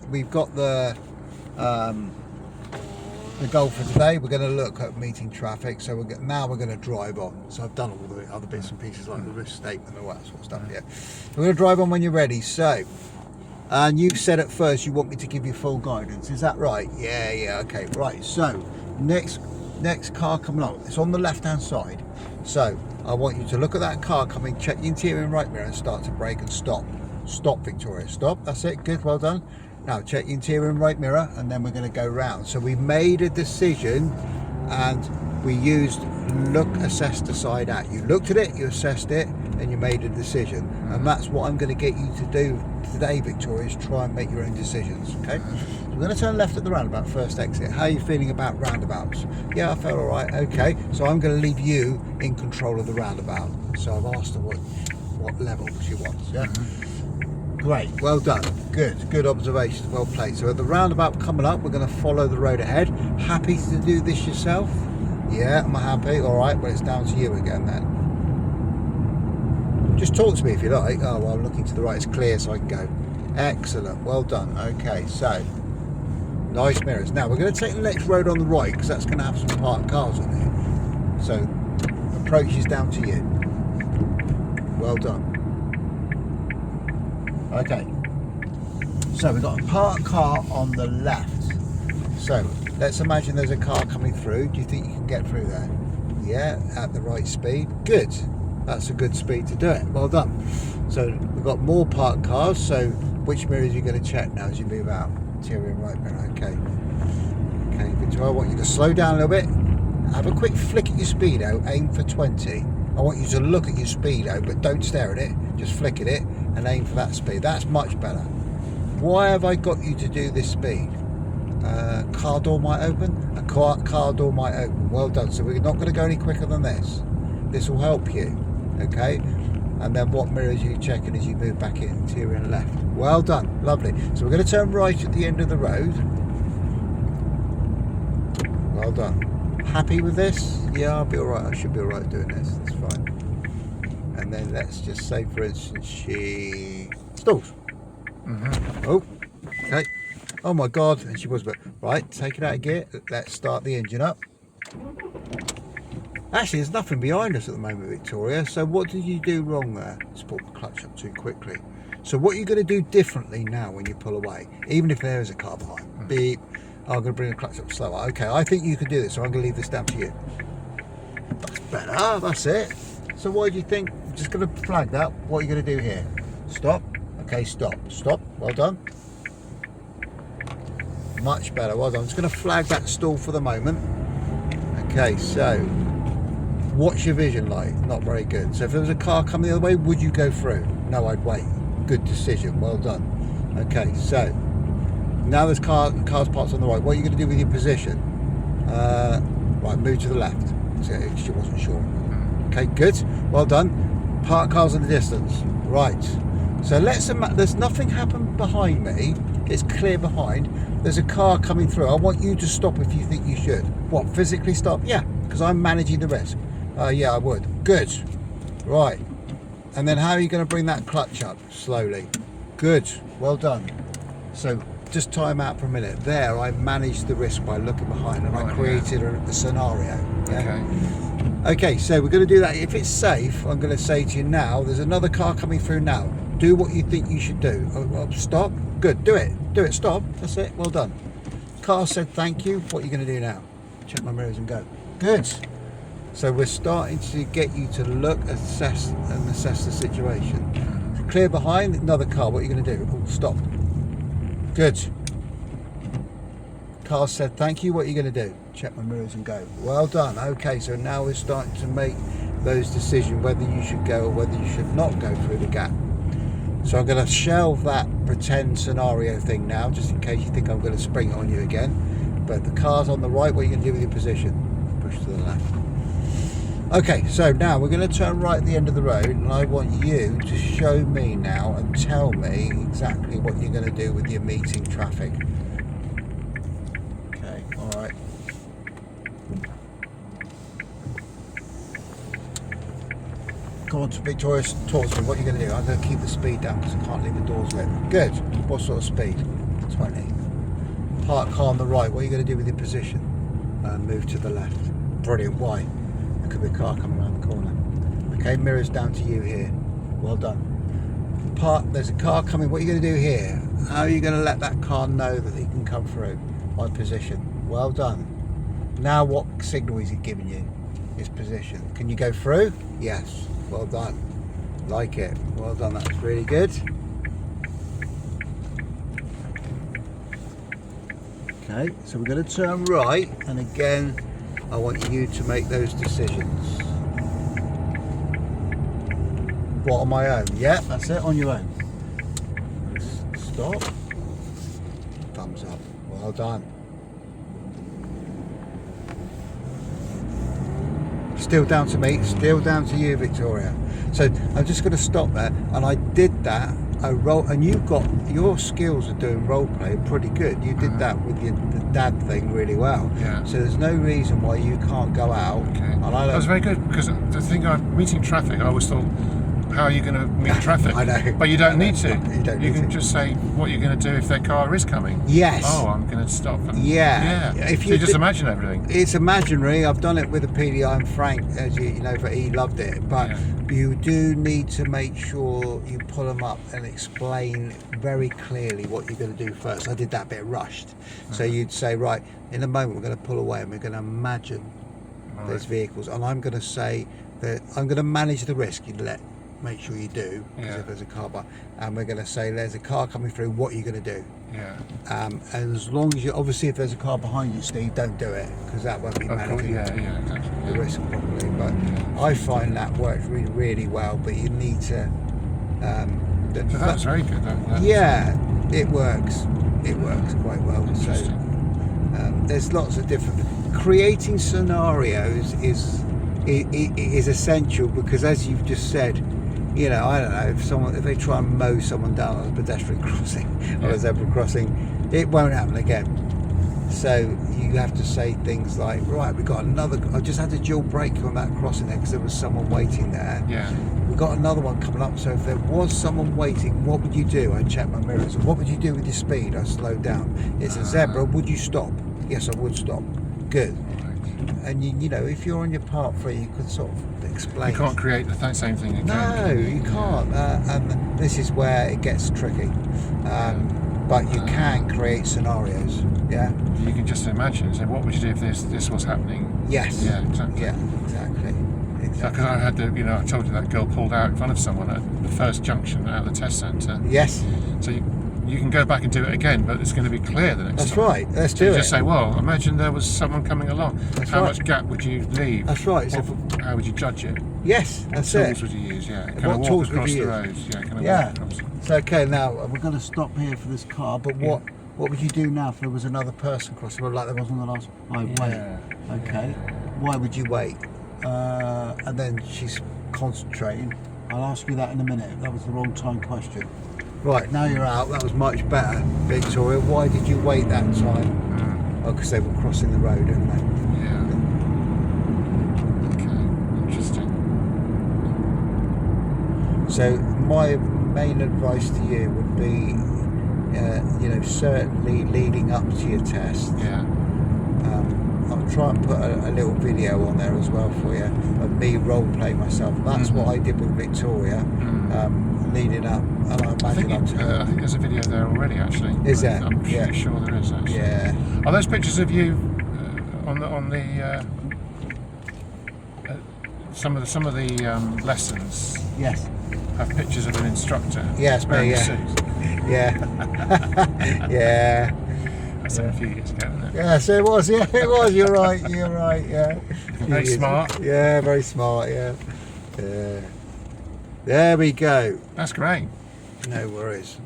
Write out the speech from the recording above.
we've got the goal for today. We're going to look at meeting traffic. So now we're going to drive on. So I've done all the other bits and pieces like the risk statement and all that sort of stuff. Yeah, we're going to drive on when you're ready. So, and you said at first you want me to give you full guidance. Is that right? Yeah. Okay. Right. So next car coming up. It's on the left hand side. So I want you to look at that car coming. Check the interior and right mirror and start to brake and stop. Stop, Victoria. Stop. That's it. Good. Well done. Now check the interior and right mirror, and then we're going to go round. So we made a decision, and we used look, assess, decide, act. You looked at it, you assessed it, and you made a decision. And that's what I'm going to get you to do today, Victoria, is try and make your own decisions. Okay. So we're going to turn left at the roundabout, first exit. How are you feeling about roundabouts? Yeah, I felt all right. Okay. So I'm going to leave you in control of the roundabout. So I've asked her what level she wants. Yeah. Great, well done, good observations, well played. So at the roundabout coming up, we're going to follow the road ahead. Happy to do this yourself? Yeah, am I happy? All right, well, it's down to you again then. Just talk to me if you like. Oh, well, I'm looking to the right, it's clear, so I can go. Excellent, well done. Okay, so nice mirrors. Now we're going to take the next road on the right, because that's going to have some parked cars on it. So approach is down to you. Well done. Okay, so we've got a parked car on the left. So let's imagine there's a car coming through. Do you think you can get through there? Yeah, at the right speed. Good. That's a good speed to do it. Well done. So we've got more parked cars. So which mirrors are you going to check now as you move out? Interior and right mirror. Okay. Okay, Victoria, I want you to slow down a little bit. Have a quick flick at your speedo. Aim for 20. I want you to look at your speedo, but don't stare at it. Just flick at it and aim for that speed. That's much better. Why have I got you to do this speed? Car door might open. A car door might open. Well done. So we're not going to go any quicker than this. This will help you. Okay. And then what mirrors are you checking as you move back in? Interior and left. Well done. Lovely. So we're going to turn right at the end of the road. Well done. Happy with this? Yeah, I'll be alright. I should be alright doing this. That's fine. And then let's just say, for instance, she stalls. Oh, okay. Oh my God. And she was, but right, take it out of gear. Let's start the engine up. Actually, there's nothing behind us at the moment, Victoria. So what did you do wrong there? Just pulled the clutch up too quickly. So what are you going to do differently now when you pull away? Even if there is a car behind. Beep. Oh, I'm going to bring the clutch up slower. Okay, I think you can do this, so I'm going to leave this down to you. That's better. That's it. So why do you think? Just going to flag that. What are you going to do here? Stop. Okay, stop. Stop. Well done. Much better. Well done. I'm just going to flag that stall for the moment. Okay, so what's your vision like? Not very good. So if there was a car coming the other way, would you go through? No, I'd wait. Good decision. Well done. Okay, so now there's cars parked on the right. What are you going to do with your position? Right, move to the left. So she wasn't sure. Okay, good. Well done. Park cars in the distance. Right. So there's nothing happened behind me. It's clear behind. There's a car coming through. I want you to stop if you think you should. What, physically stop? Yeah, because I'm managing the risk. Yeah, I would. Good. Right. And then how are you going to bring that clutch up? Slowly. Good. Well done. So just time out for a minute. There, I managed the risk by looking behind, and I created a scenario. Yeah? Okay, so we're going to do that. If it's safe, I'm going to say to you now, there's another car coming through now. Do what you think you should do. Stop. Good. Do it. Do it. Stop. That's it. Well done. Car said thank you. What are you going to do now? Check my mirrors and go. Good. So we're starting to get you to look, assess the situation. Clear behind, another car. What are you going to do? Oh, stop. Good. Car said thank you. What are you going to do? Check my mirrors and go. Well done. Okay, so now we're starting to make those decisions whether you should go or whether you should not go through the gap. So I'm going to shelve that pretend scenario thing now, just in case you think I'm going to spring it on you again. But the car's on the right. What are you going to do with your position? Push to the left. Okay, so now we're going to turn right at the end of the road, and I want you to show me now and tell me exactly what you're going to do with your meeting traffic. Okay, all right. Come on, Victoria, talk to me. What are you going to do? I'm going to keep the speed down because I can't leave the doors lit. Good. What sort of speed? 20. Park car on the right. What are you going to do with your position? Move to the left. Brilliant. Why? There could be a car coming around the corner. Okay, mirrors down to you here. Well done. There's a car coming. What are you going to do here? How are you going to let that car know that he can come through? By position. Well done. Now what signal is he giving you? His position. Can you go through? Yes. Well done. Like it. Well done. That's really good. Okay, so we're going to turn right, and again I want you to make those decisions. What, on my own? Yeah, that's it, on your own. Stop. Thumbs up. Well done. Still down to me, still down to you, Victoria. So I'm just going to stop there, and I did that. And you've got your skills of doing role play are pretty good. You did that with the dad thing really well. Yeah. So there's no reason why you can't go out. Okay. And That was very good, because the thing I'm meeting traffic, I always thought, how are you going to meet traffic? I know. But you don't need to. You don't You need can to. just say what you're going to do if their car is coming. Yes. Oh, I'm going to stop. Yeah. Yeah. If So you you just did- imagine everything. It's imaginary. I've done it with a PDI and Frank, as you know, but he loved it. But Yeah. you do need to make sure you pull them up and explain very clearly what you're going to do first. I did that bit rushed. So you'd say, right, in a moment we're going to pull away and we're going to imagine there's vehicles, and I'm going to say that I'm going to manage the risk. Make sure you do, because Yeah. if there's a car by, and we're going to say there's a car coming through, what are you going to do? Yeah. And as long as you, obviously if there's a car behind you, Steve, don't do it, because that won't be Of course, managing yeah, exactly. the risk properly. But I find that works really, really well, but you need to So that was very good. yeah, it works quite well. So Interesting. there's lots of different creating scenarios is essential, because as you've just said, you know, I don't know, if they try and mow someone down on a pedestrian crossing or a zebra crossing, it won't happen again. So you have to say things like, right, we got another, I just had to dual brake on that crossing there because there was someone waiting there. Yeah. We've got another one coming up, so if there was someone waiting, what would you do? I checked my mirrors. What would you do with your speed? I slowed down. It's a zebra, would you stop? Yes, I would stop. Good. And you know, if you're on your part 3, you could sort of explain. You can't create the same thing again. No, you can't. And this is where it gets tricky. But you can create scenarios. Yeah. You can just imagine. So, what would you do if this was happening? Yes. Yeah, exactly. Yeah, exactly. Because I had I told you that girl pulled out in front of someone at the first junction out of the test centre. Yes. So you can go back and do it again, but it's going to be clear the next That's time. right. Let's So do you it. just say, well, imagine there was someone coming along. That's How right. much gap would you leave? That's right. So How would you judge it? yes, What that's tools it. would you use? Yeah. Can What I walk tools would across you the use? roads? Yeah. Can I Yeah. walk across? So okay, now we're going to stop here for this car. But Yeah. what would you do now if there was another person crossing the road like there was on the last? I wait. Yeah. Okay. Why would you wait? And then she's concentrating. I'll ask you that in a minute. That was the wrong time question. Right, now you're out. That was much better, Victoria. Why did you wait that time? Oh, because they were crossing the road, didn't they? Yeah. Okay. Interesting. So my main advice to you would be, you know, certainly leading up to your test. Yeah. I'll try and put a little video on there as well for you of me role playing myself. That's what I did with Victoria, leading up. And I I think, imagine I think there's a video there already. Actually. Is there? I'm Yeah. sure there is. Actually. yeah. Are those pictures of you on the some of the lessons Yes. have pictures of an instructor? Yes, me, wearing a yeah. suit? Yeah. Yeah. That's a few years ago, isn't it? Yes, it was. Yeah, it was. You're right. You're right. Yeah. Very smart. Yeah, very smart. Yeah. Yeah. There we go. That's great. No worries.